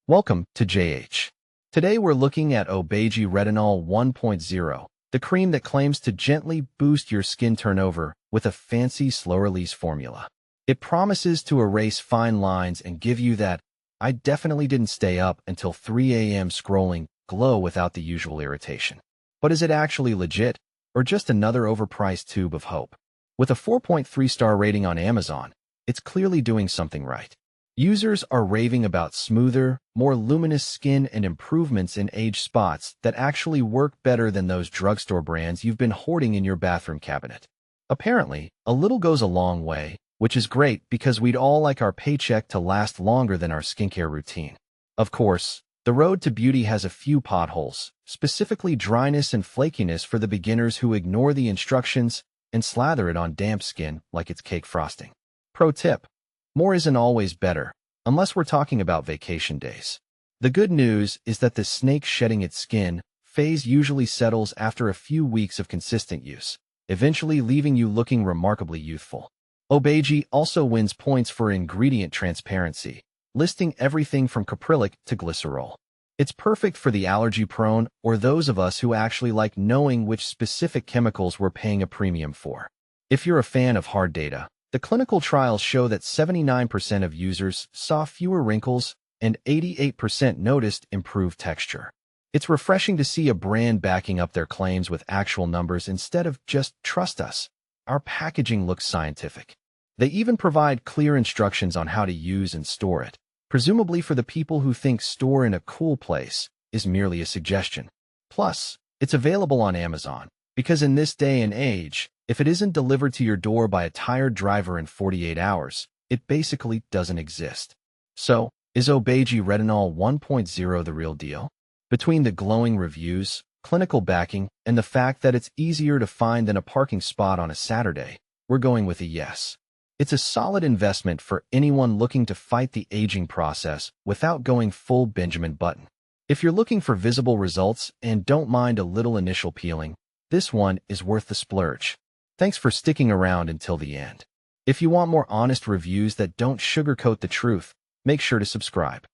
Welcome to JH. Today we're looking at Obagi Retinol 1.0, the cream that claims to gently boost your skin turnover with a fancy slow-release formula. It promises to erase fine lines and give you that "I definitely didn't stay up until 3 a.m. scrolling" glow without the usual irritation. But is it actually legit, or just another overpriced tube of hope? With a 4.3-star rating on Amazon, it's clearly doing something right. Users are raving about smoother, more luminous skin and improvements in age spots that actually work better than those drugstore brands you've been hoarding in your bathroom cabinet. Apparently, a little goes a long way, which is great because we'd all like our paycheck to last longer than our skincare routine. Of course, the road to beauty has a few potholes, specifically dryness and flakiness for the beginners who ignore the instructions and slather it on damp skin like it's cake frosting. Pro tip: more isn't always better, unless we're talking about vacation days. The good news is that the snake shedding its skin phase usually settles after a few weeks of consistent use, eventually leaving you looking remarkably youthful. Obagi also wins points for ingredient transparency, listing everything from caprylic to glycerol. It's perfect for the allergy-prone or those of us who actually like knowing which specific chemicals we're paying a premium for. If you're a fan of hard data, the clinical trials show that 79% of users saw fewer wrinkles and 88% noticed improved texture. It's refreshing to see a brand backing up their claims with actual numbers instead of just "trust us." Our packaging looks scientific. They even provide clear instructions on how to use and store it, presumably for the people who think "store in a cool place" is merely a suggestion. Plus, it's available on Amazon, because in this day and age, if it isn't delivered to your door by a tired driver in 48 hours, it basically doesn't exist. So, is Obagi Retinol 1.0 the real deal? Between the glowing reviews, clinical backing, and the fact that it's easier to find than a parking spot on a Saturday, we're going with a yes. It's a solid investment for anyone looking to fight the aging process without going full Benjamin Button. If you're looking for visible results and don't mind a little initial peeling, this one is worth the splurge. Thanks for sticking around until the end. If you want more honest reviews that don't sugarcoat the truth, make sure to subscribe.